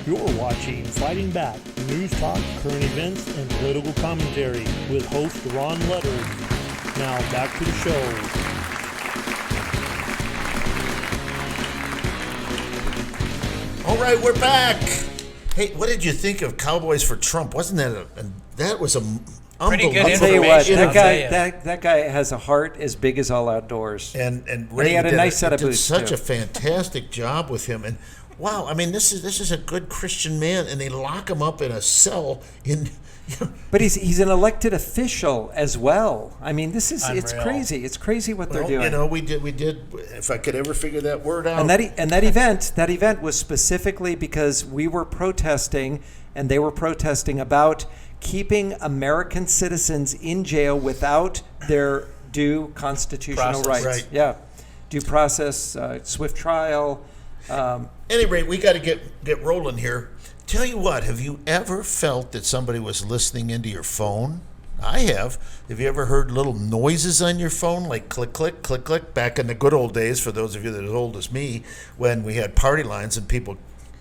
You're watching Fighting Back, news talk, current events, and political commentary with host Ron Ludders. Now back to the show. All right, we're back. Hey, what did you think of Cowboys for Trump? Wasn't that was a pretty good unbelievable? I'll tell you what, information. that guy has a heart as big as all outdoors. And Ray he had a did nice set of did boots, such too. a fantastic job with him. And wow, I mean, this is a good Christian man, and they lock him up in a cell in. But he's an elected official as well. I mean, it's Unreal. crazy. It's crazy what they're Well, doing. you know, we did. If I could ever figure that word out. And that event was specifically because we were protesting, and they were protesting about keeping American citizens in jail without their due constitutional Process. rights. Right. Yeah, due process, swift trial. Any rate, we got to get rolling here. Tell you what, have you ever felt that somebody was listening into your phone? I have. Have you ever heard little noises on your phone, like click, click, click, click? Back in the good old days, for those of you that are as old as me, when we had party lines and people,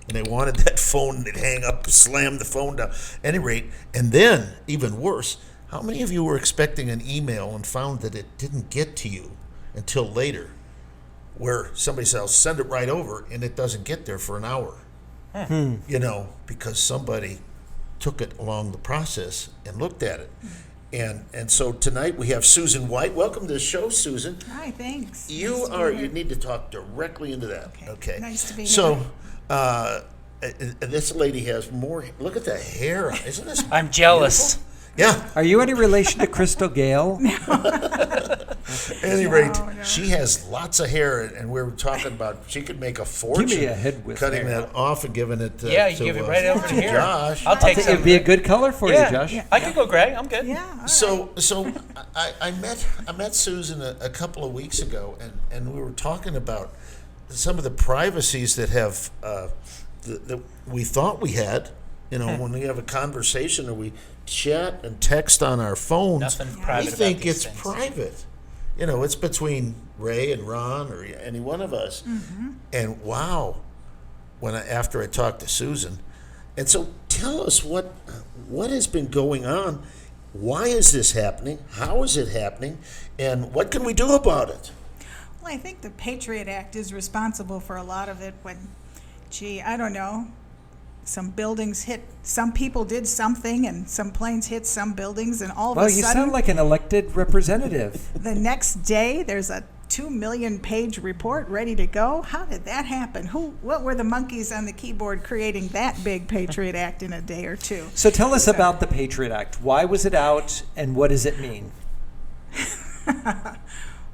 and they wanted that phone, they'd hang up, slam the phone down. Any rate, and then, even worse, how many of you were expecting an email and found that it didn't get to you until later, where somebody says, I'll send it right over, and it doesn't get there for an hour? You know, because somebody took it along the process and looked at it. And so tonight we have Susan White. Welcome to the show, Susan. Hi, thanks. You Nice to be are. here. You need to talk directly into that. Okay. Nice to be so, here. this lady has more. Look at the hair. Isn't this? I'm jealous. beautiful? Yeah. Are you any relation to Crystal Gale? At any rate, no. she has lots of hair, and we were talking about she could make a fortune a head with cutting hair. that off and giving it. Yeah, you to, give it right over to here. Josh. I'll take some. It'd be a good color for Yeah, you, Josh. I could go gray. I'm good. Yeah. all right. So I met Susan a couple of weeks ago, and we were talking about some of the privacies that have that we thought we had. You know, when we have a conversation or we chat and text on our phones, Nothing we private about think these it's things. private. You know, it's between Ray and Ron or any one of us. And wow, after I talked to Susan, and so tell us what has been going on. Why is this happening? How is it happening? And what can we do about it? Well, I think the Patriot Act is responsible for a lot of it when, I don't know, some buildings hit, some people did something and some planes hit some buildings and all of Well, a you sudden, sound like an elected representative. the next day there's a 2 million page report ready to go. How did that happen? What were the monkeys on the keyboard creating that big Patriot Act in a day or two? So tell us about the Patriot Act. Why was it out, and what does it mean?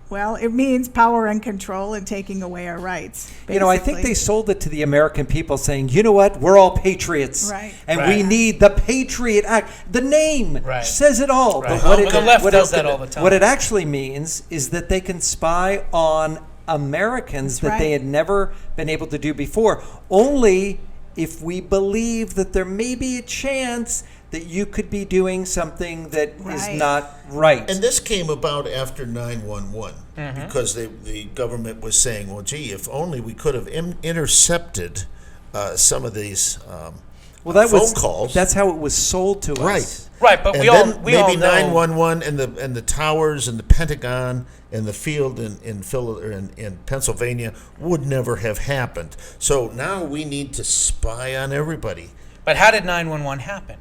Well, it means power and control and taking away our rights. You know, I think basically. they sold it to the American people saying, you know what, we're all patriots. Right. And Right. we need the Patriot Act. The name Right. says it all. Right. But Well, the left does that all the time. What it actually means is that they can spy on Americans That's that they right. had never been able to do before. Only if we believe that there may be a chance that you could be doing something that is Right. not right. And this came about after 9/11 because the government was saying, well, gee, if only we could have intercepted some of these phone calls. That's how it was sold to us. Right. Right, but And we all then we all maybe know. 911 and the towers and the Pentagon and the field in Pennsylvania would never have happened. So now we need to spy on everybody. But how did 911 happen?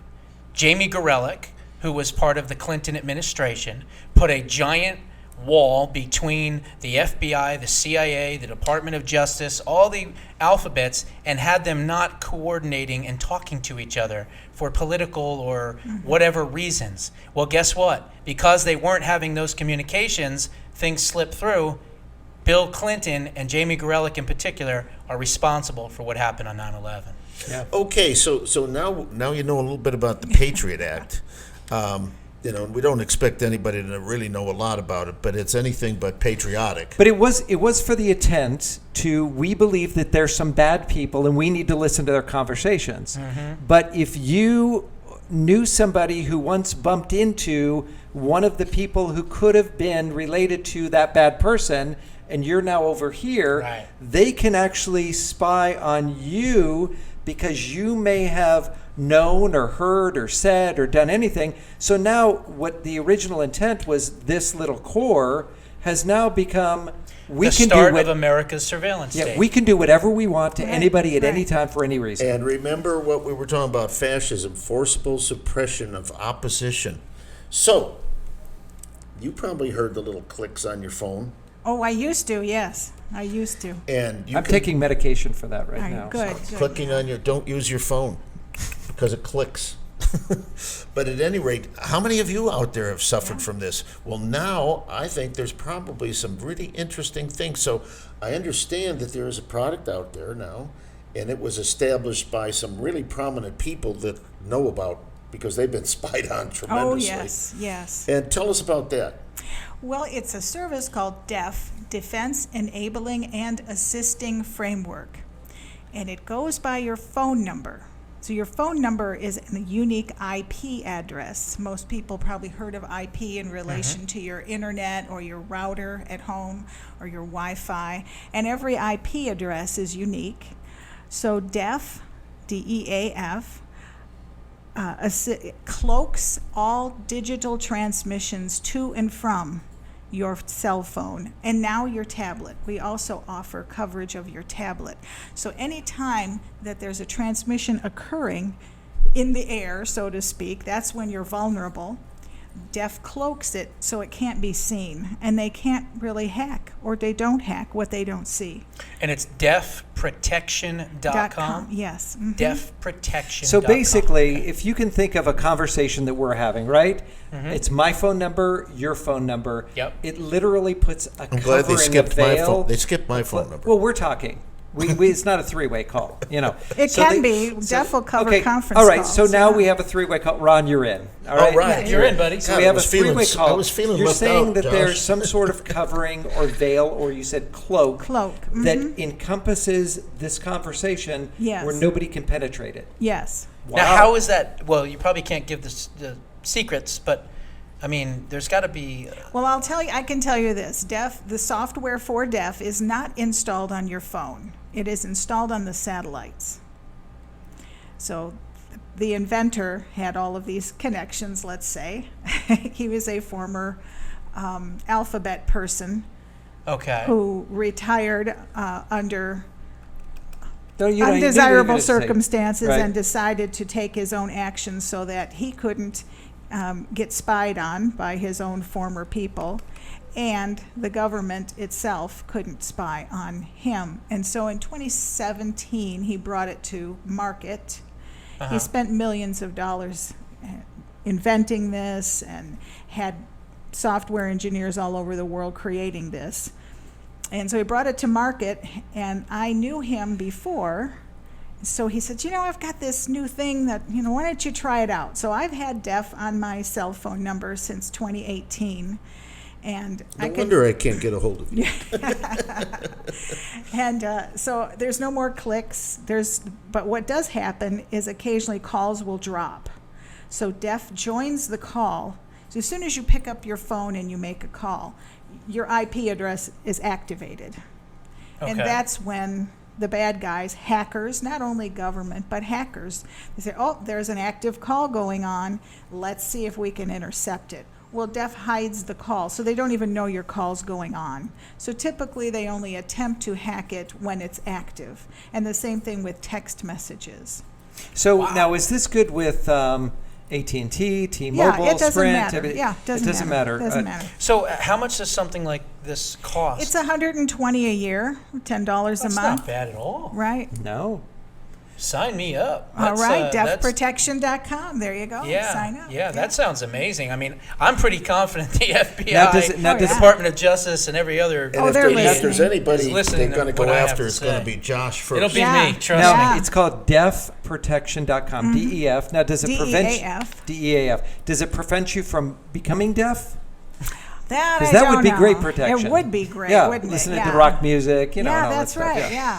Jamie Gorelick, who was part of the Clinton administration, put a giant wall between the FBI, the CIA, the Department of Justice, all the alphabets, and had them not coordinating and talking to each other for political or whatever reasons. Well, guess what? Because they weren't having those communications, things slipped through. Bill Clinton and Jamie Gorelick in particular are responsible for what happened on 9/11. Yeah. Okay, so now you know a little bit about the Patriot Act. You know, we don't expect anybody to really know a lot about it, but it's anything but patriotic. But it was for the intent to, we believe that there's some bad people and we need to listen to their conversations. But if you knew somebody who once bumped into one of the people who could have been related to that bad person, and you're now over here, Right. they can actually spy on you because you may have known or heard or said or done anything. So now what the original intent was, this little core has now become the start of America's surveillance yeah, state. we can do whatever we want to anybody at any right. time for any reason. And remember what we were talking about, fascism, forcible suppression of opposition. So, you probably heard the little clicks on your phone. Oh, I used to, yes. I used to. And you I'm can- taking medication for that right All right, now. good, so. good. clicking on your, don't use your phone because it clicks. But at any rate, how many of you out there have suffered from this? Well, now I think there's probably some really interesting things. So I understand that there is a product out there now, and it was established by some really prominent people that know about, because they've been spied on tremendously. Oh, yes, yes. And tell us about that. Well, it's a service called DEF, Defense Enabling and Assisting Framework. And it goes by your phone number. So your phone number is a unique IP address. Most people probably heard of IP in relation to your internet or your router at home or your Wi-Fi. And every IP address is unique. So DEF, D-E-A-F, cloaks all digital transmissions to and from your cell phone and now your tablet. We also offer coverage of your tablet. So anytime that there's a transmission occurring in the air, so to speak, that's when you're vulnerable. DEF cloaks it so it can't be seen, and they can't really hack, or they don't hack what they don't see. And it's deafprotection.com. Yes. Deafprotection.com. So basically, if you can think of a conversation that we're having, right? It's my phone number, your phone number. Yep. It literally puts a I'm glad they covering, a skipped my veil. phone. They skipped my phone number. Well, we're talking. We it's not a three-way call, you know. It can be. DEF will cover conference All right, calls, so now yeah. we have a three-way call. Ron, you're in. All right. right. You're in, buddy. So God, we I have a was feeling- three-way call. I was feeling You're left saying out, that Josh. there's some sort of covering or veil, or you said cloak, that encompasses this conversation Yes. where nobody can penetrate it. Yes. Now, how is that? Well, you probably can't give the secrets, but I mean, there's got to be. Well, I can tell you this. DEF, the software for DEF is not installed on your phone. It is installed on the satellites. So the inventor had all of these connections, let's say. He was a former Alphabet person Okay. who retired under No, you don't- you undesirable didn't even say- circumstances Right. and decided to take his own actions so that he couldn't get spied on by his own former people, and the government itself couldn't spy on him. And so in 2017, he brought it to market. He spent millions of dollars inventing this and had software engineers all over the world creating this. And so he brought it to market, and I knew him before. So he said, I've got this new thing that, why don't you try it out? So I've had DEF on my cell phone number since 2018. And No wonder I can't get a hold of you. And so there's no more clicks. But what does happen is occasionally calls will drop. So DEF joins the call. So as soon as you pick up your phone and you make a call, your IP address is activated. And Okay. that's when the bad guys, hackers, not only government, but hackers, they say, oh, there's an active call going on. Let's see if we can intercept it. Well, DEF hides the call, so they don't even know your call's going on. So typically they only attempt to hack it when it's active. And the same thing with text messages. So now, is this good with AT&T, T-Mobile, Yeah, it doesn't Sprint? matter. everything? Yeah, It doesn't matter. Doesn't matter. So, how much does something like this cost? It's $120 a year, $10 a That's month. not bad at all. Right. No. Sign me up. All That's, right, that's- deafprotection.com. There you go. Yeah, Sign up. yeah, that sounds amazing. I mean, I'm pretty confident the FBI, Now does it- now the does it- Department of Justice, and every other And Oh, if, they're if there's listening. anybody Is listening they're going to to go what I have after, to it's going to say. be Josh first. It'll be Yeah. me. Trust Now, me. Yeah. it's called deafprotection.com, DEF. Now, does it prevent DEAF. DEAF? Does it prevent you from becoming deaf? That I Because that would don't be know. great protection. It would be great, Yeah, wouldn't listening it? to Yeah. rock music, and Yeah, all that that's stuff, right. yeah. Yeah.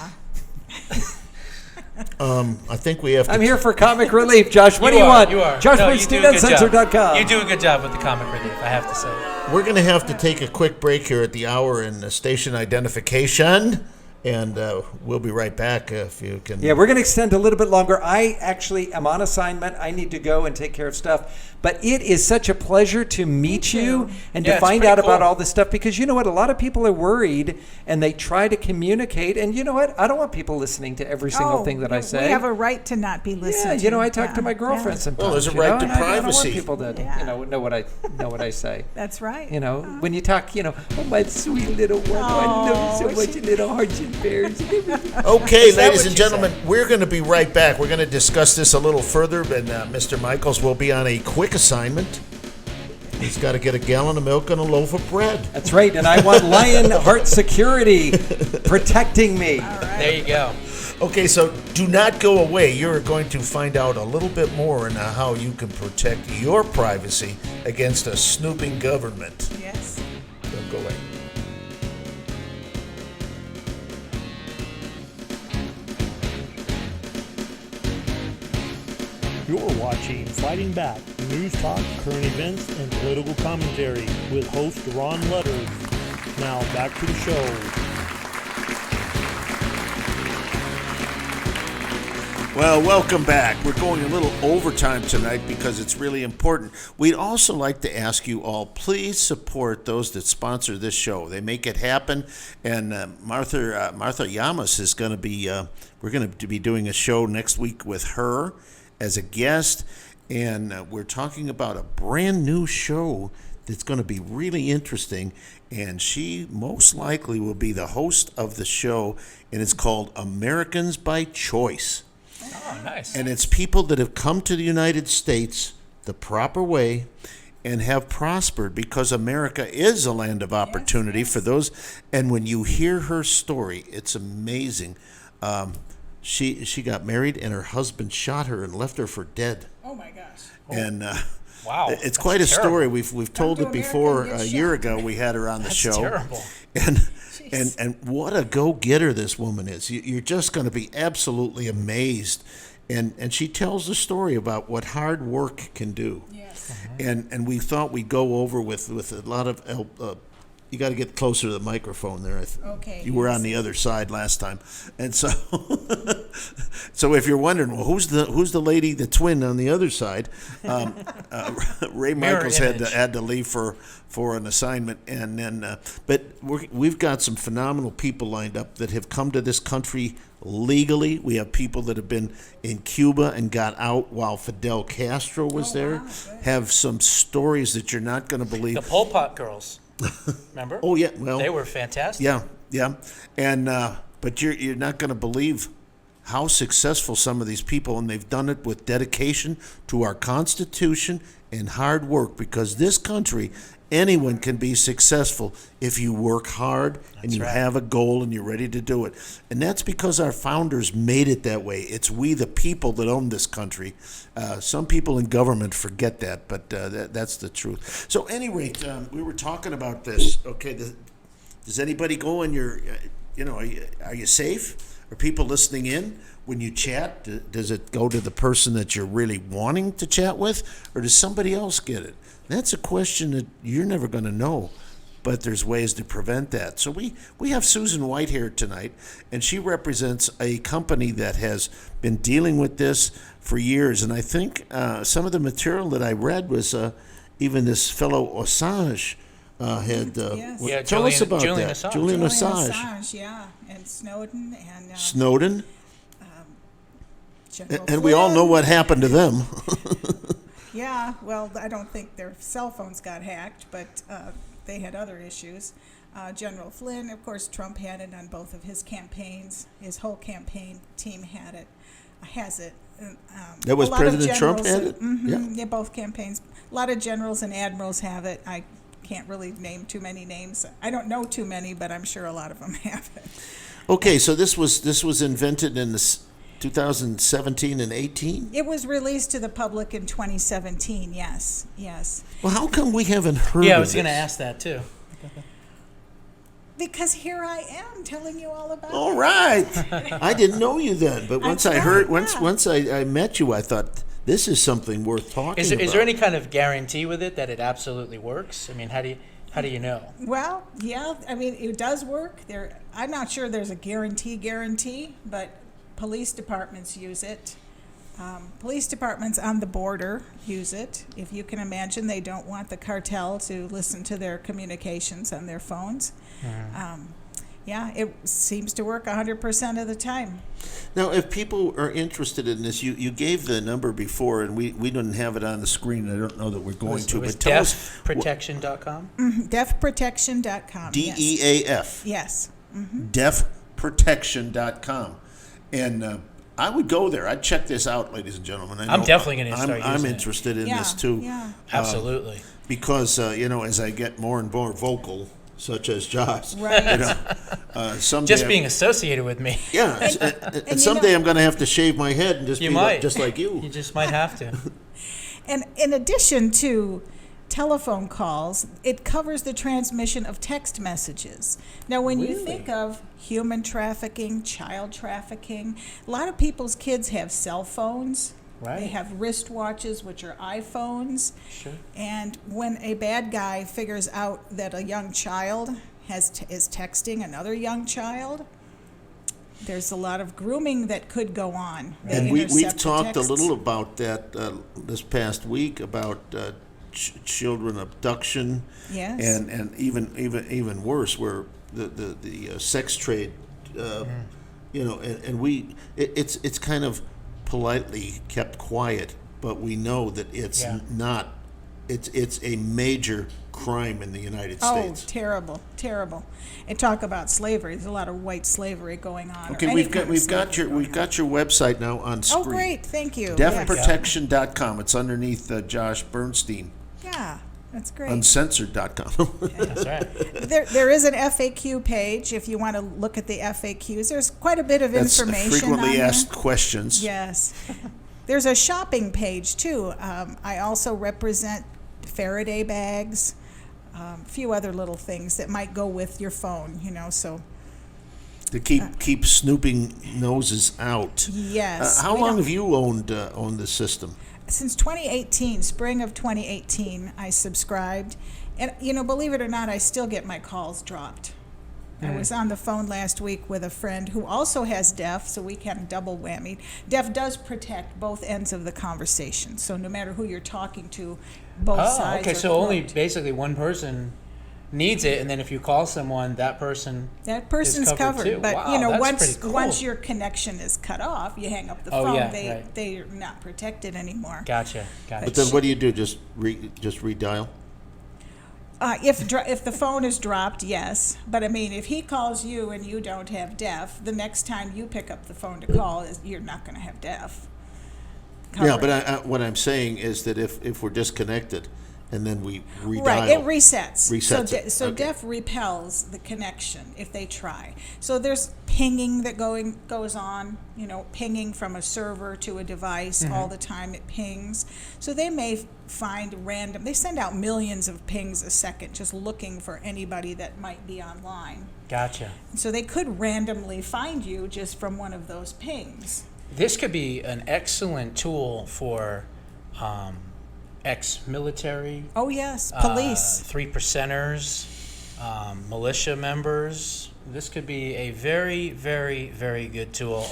I think we have to. I'm here for comic relief, Josh. What do you are, want? You are. Josh No, you do a good job. Uncensored.com. You do a good job with the comic relief, I have to say. We're going to have to take a quick break here at the hour in the station identification. and we'll be right back if you can. Yeah, we're going to extend a little bit longer. I actually am on assignment. I need to go and take care of stuff. But it is such a pleasure to meet you and Yeah, to it's find pretty out about cool. all this stuff, because you know what? A lot of people are worried and they try to communicate. And you know what? I don't want people listening to every single thing that I say. We have a right to not be listened Yeah, to. you know, I talk to my girlfriend sometimes. Well, there's a you right know, to and I don't privacy. want people to know what I say. That's right. You know, when you talk, oh, my sweet little one, I love you so much, little hearts and bears and everything. Okay, Is that ladies what and you gentlemen, we're going to be right back. We're going to discuss this a little further, and Mr. Michaels will be on a quick assignment. He's got to get a gallon of milk and a loaf of bread. That's right, and I want Lionheart Security protecting me. There you go. Okay, so do not go away. You're going to find out a little bit more on how you can protect your privacy against a snooping government. Yes. Don't go away. You're watching Fighting Back, news talk, current events, and political commentary with host Ron Ludders. Now back to the show. Well, welcome back. We're going a little overtime tonight because it's really important. We'd also like to ask you all, please support those that sponsor this show. They make it happen. And Martha Yamas is going to be, we're going to be doing a show next week with her as a guest. And we're talking about a brand new show that's going to be really interesting. And she most likely will be the host of the show. And it's called Americans by Choice. Oh, nice. And it's people that have come to the United States the proper way and have prospered because America is a land of opportunity for those. And when you hear her story, it's amazing. She got married and her husband shot her and left her for dead. Oh my gosh. And Wow. it's that's quite a terrible. story. We've told do it before. American A get year shot. ago, we had her on the That's show. terrible. And what a go-getter this woman is. You're just going to be absolutely amazed. And she tells a story about what hard work can do. Yes. And we thought we'd go over with a lot of you got to get closer to the microphone there. Okay, You were yes. on the other side last time, and so so if you're wondering, well, who's the lady, the twin on the other side? Ray Mirror Michaels image. had to leave for an assignment, and then but we've got some phenomenal people lined up that have come to this country legally. We have people that have been in Cuba and got out while Fidel Castro was there. wow, good. Have some stories that you're not going to believe. The Pol Pot girls. Remember? Oh yeah, well They were fantastic. yeah, and but you're not going to believe how successful some of these people, and they've done it with dedication to our Constitution and hard work. Because this country, anyone can be successful if you work hard and you right. have a goal and you're ready to do it. And that's because our founders made it that way. It's we, the people, that own this country. Some people in government forget that, but that's the truth. So, at any rate, we were talking about this. Okay, does anybody go in your, are you safe? Are people listening in when you chat? Does it go to the person that you're really wanting to chat with, or does somebody else get it? That's a question that you're never going to know, but there's ways to prevent that. So we have Susan White here tonight, and she represents a company that has been dealing with this for years. And I think some of the material that I read was even this fellow Assange had. Yes. Yeah, tell us about Julian that. Assange. Julian Julian Assange. Assange, yeah, and Snowden and Snowden. General And we all know Flynn. what happened to them. Yeah, well, I don't think their cell phones got hacked, but they had other issues. General Flynn, of course, Trump had it on both of his campaigns. His whole campaign team has it. That was A lot of President Trump generals had it? Mhm, yeah, both campaigns. A lot of generals and admirals have it. I can't really name too many names. I don't know too many, but I'm sure a lot of them have it. Okay, so this was invented in the 2017 and 18. It was released to the public in 2017. Yes. Well, how come we haven't heard? Yeah, I of was going to this? ask that too. Because here I am telling you all about All it. right, I didn't know you then, but once That's I heard, right, yeah. once I met you, I thought this is something worth talking about. Is there any kind of guarantee with it that it absolutely works? I mean, how do you know? Well, yeah, I mean, it does work. I'm not sure there's a guarantee, but police departments use it. Police departments on the border use it. If you can imagine, they don't want the cartel to listen to their communications on their phones. Yeah, it seems to work 100% of the time. Now, if people are interested in this, you gave the number before, and we didn't have it on the screen. I don't know that we're going to, It was but tell us. deafprotection.com? Deafprotection.com. DEAF. Yes. Deafprotection.com. And I would go there. I'd check this out, ladies and gentlemen. I'm definitely going to start I'm using it. interested in Yeah, this, too. yeah. Absolutely. Because, as I get more and more vocal, such as Josh, Right. someday Just being associated with me. Yeah, and someday I'm going to have to shave my head and just You be might. just like you. You just might have to. And in addition to telephone calls, it covers the transmission of text messages. Now, when you think of human trafficking, child trafficking, a lot of people's kids have cell phones. Right. They have wristwatches, which are iPhones. Sure. And when a bad guy figures out that a young child is texting another young child, there's a lot of grooming that could go on. They And we've intercept the talked a texts. little about that this past week about children abduction. Yes. And even worse, where the sex trade, it's kind of politely kept quiet, but we know that it's not. It's a major crime in the United States. Oh, terrible, terrible! And talk about slavery. There's a lot of white slavery going on. Okay, we've got your website now on screen. Oh, great! Thank you. Deafprotection.com. It's underneath Josh Bernstein. Yeah, that's great. Uncensored.com. That's right. There is an FAQ page if you want to look at the FAQs. There's quite a bit of That's information frequently on there. asked questions. Yes. There's a shopping page too. I also represent Faraday bags, a few other little things that might go with your phone, so. To keep snooping noses out. Yes. How long have you owned the system? Since 2018, spring of 2018, I subscribed. And, believe it or not, I still get my calls dropped. I was on the phone last week with a friend who also has deaf, so we can double whammy. Deaf does protect both ends of the conversation. So no matter who you're talking to, both sides okay. are So only quote. basically one person needs it, and then if you call someone, that person's covered. too. But Wow, that's once pretty cool. once your connection is cut off, you hang up the Oh, phone. yeah, they right. they're not protected anymore. Gotcha. But then what do you do? Just redial? If the phone is dropped, yes. But I mean, if he calls you and you don't have deaf, the next time you pick up the phone to call, you're not going to have deaf. Yeah, coverage. but what I'm saying is that if we're disconnected and then we redial. Right, it resets. Resets it. So Okay. deaf repels the connection if they try. So there's pinging that goes on, pinging from a server to a device all the time. It pings. So they may find they send out millions of pings a second just looking for anybody that might be online. Gotcha. So they could randomly find you just from one of those pings. This could be an excellent tool for ex-military, Oh yes, police. 3%ers, militia members. This could be a very, very, very good tool.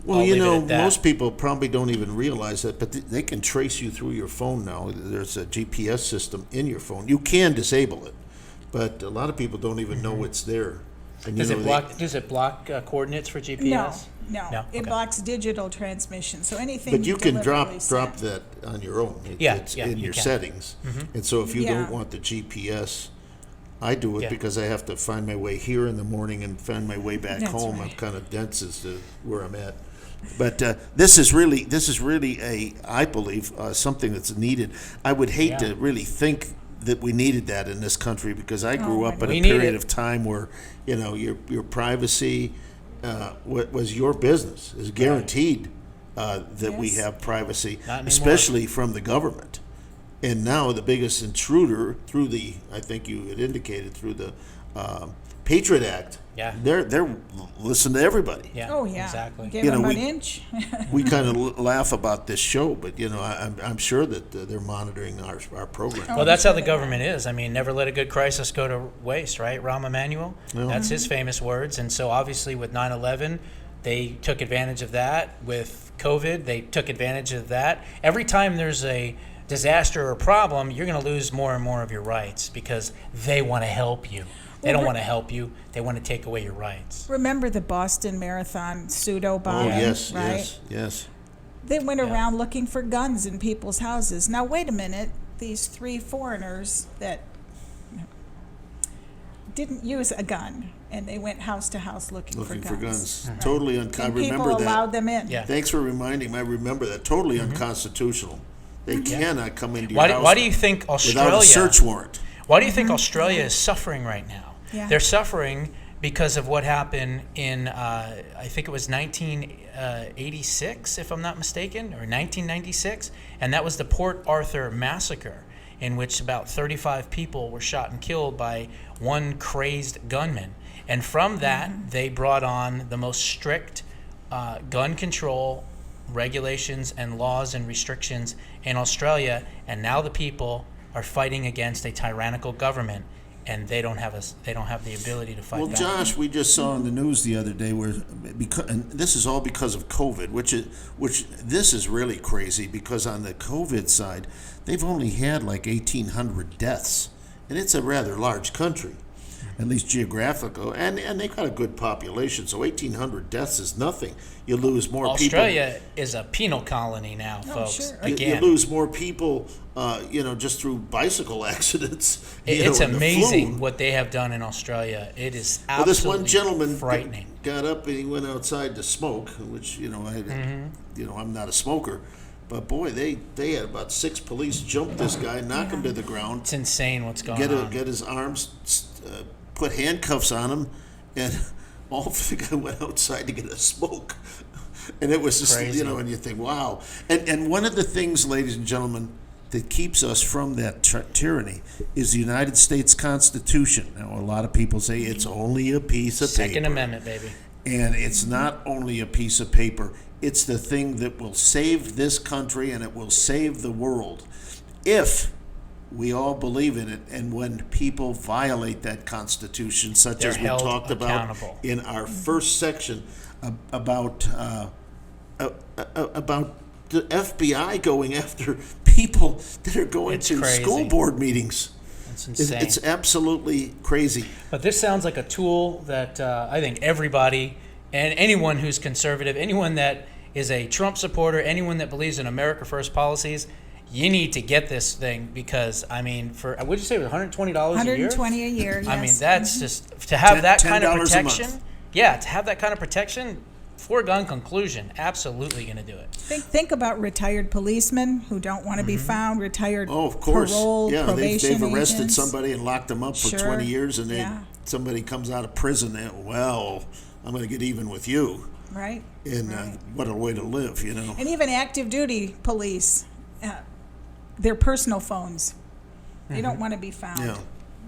Well, I'll leave it at that. most people probably don't even realize that, but they can trace you through your phone now. There's a GPS system in your phone. You can disable it, but a lot of people don't even know it's there. And Does it block coordinates for GPS? No. It Okay. blocks digital transmission. So anything. But you can deliberately drop sent. that on your own. Yeah, It's yeah, in you your can. settings. And so if you Yeah. don't want the GPS, I do it Yeah. because I have to find my way here in the morning and find my way back That's home. right. I'm kind of dense as to where I'm at. But this is really I believe, something that's needed. I would hate to really think that we needed that in this country because I grew up in We a need period it. of time where your privacy was your business. Is guaranteed that we Yes. have privacy, Not anymore. especially from the government. And now the biggest intruder through the, I think you had indicated, through the Patriot Act. Yeah. They're listening to everybody. Yeah. Oh, yeah. Exactly. Give them an inch. We kind of laugh about this show, but I'm sure that they're monitoring our program. Well, that's how the government is. I mean, never let a good crisis go to waste, right? Rahm Emanuel? Yeah. That's his famous words. And so obviously with 9/11, they took advantage of that. With COVID, they took advantage of that. Every time there's a disaster or problem, you're going to lose more and more of your rights because they want to help you. They don't want to help you. They want to take away your rights. Remember the Boston Marathon pseudo Oh, bombing, yes, right? yes. They went around looking for guns in people's houses. Now, wait a minute. These 3 foreigners that didn't use a gun, and they went house to house looking for guns. Right. Totally I And remember people that. allowed them in. Yeah. Thanks for reminding me. I remember that. Totally unconstitutional. They cannot come into your house Why do you think Australia? without a search warrant. Why do you think Australia is suffering right now? Yeah. They're suffering because of what happened in, I think it was 1986, if I'm not mistaken, or 1996, and that was the Port Arthur massacre, in which about 35 people were shot and killed by one crazed gunman. And from that, they brought on the most strict gun control regulations and laws and restrictions in Australia, and now the people are fighting against a tyrannical government, and they don't have the ability to fight Well, back. Josh, we just saw in the news the other day and this is all because of COVID, which this is really crazy because on the COVID side, they've only had like 1,800 deaths, and it's a rather large country, at least geographical, and they've got a good population, so 1,800 deaths is nothing. You lose more people. Australia is a penal colony now, folks. sure. Again, You lose more people, just through bicycle accidents. it's and the amazing flu. what they have done in Australia. It is Well, absolutely this one gentleman frightening. got up and he went outside to smoke, which I'm not a smoker, but boy, they had about 6 police jump this guy, knock him to the ground, It's insane what's going on. get his arms, put handcuffs on him, and all the guy went outside to get a smoke. And it was just, Crazy. and you think, wow. And one of the things, ladies and gentlemen, that keeps us from that tyranny is the United States Constitution. Now, a lot of people say it's only a piece of paper. Second Amendment, baby. And it's not only a piece of paper. It's the thing that will save this country and it will save the world if we all believe in it. And when people violate that Constitution, such They're as we held talked about accountable. in our first section about the FBI going after people that are going It's to crazy. school board meetings. It's It's, insane. it's absolutely crazy. But this sounds like a tool that I think everybody and anyone who's conservative, anyone that is a Trump supporter, anyone that believes in America First policies, you need to get this thing because, I mean, for, what'd you say, it was $120 a year? $120 a year, yes. I mean, that's just, to have that kind of $10 a protection, month. yeah, to have that kind of protection, foregone conclusion, absolutely going to do it. Think about retired policemen who don't want to be found, retired Oh, of course. parole, Yeah, probation they've arrested agents. somebody and locked them up for Sure. 20 years, and Yeah. somebody comes out of prison, and, well, I'm going to get even with you. Right. And Right. what a way to live, And even active duty police, their personal phones, they don't want to be found. Yeah.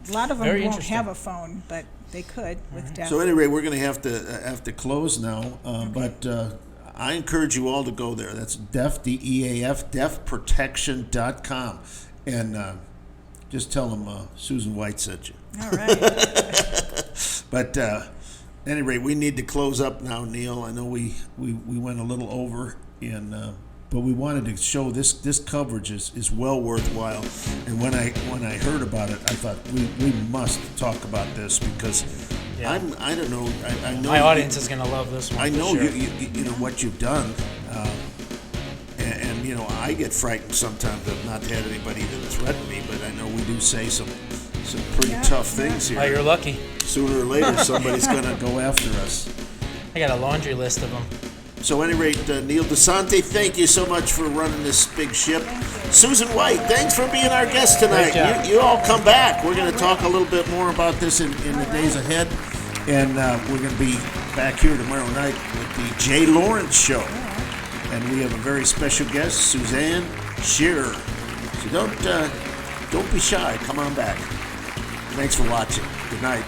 A lot of them Very won't interesting. have a phone, but they could with death. So anyway, we're going to have to close now, but I encourage you all to go there. That's DEAF, DEAF, deafprotection.com, and just tell them Susan White sent you. All right. But at any rate, we need to close up now, Neil. I know we went a little over, but we wanted to show this coverage is well worthwhile. And when I heard about it, I thought we must talk about this because Yeah. I don't know. I know My audience is going to love this one. I for know sure. you know what you've done, and I get frightened sometimes. I've not had anybody that threatened me, but I know we do say some pretty tough things here. Oh, you're lucky. Sooner or later, somebody's going to go after us. I got a laundry list of them. So, at any rate, Neil DeSante, thank you so much for running this big ship. Susan White, thanks for being our guest tonight. Great job. You all come back. We're going to talk a little bit more about this in the days ahead. And we're going to be back here tomorrow night with the Jay Lawrence Show. And we have a very special guest, Suzanne Shearer. So don't be shy. Come on back. Thanks for watching. Good night.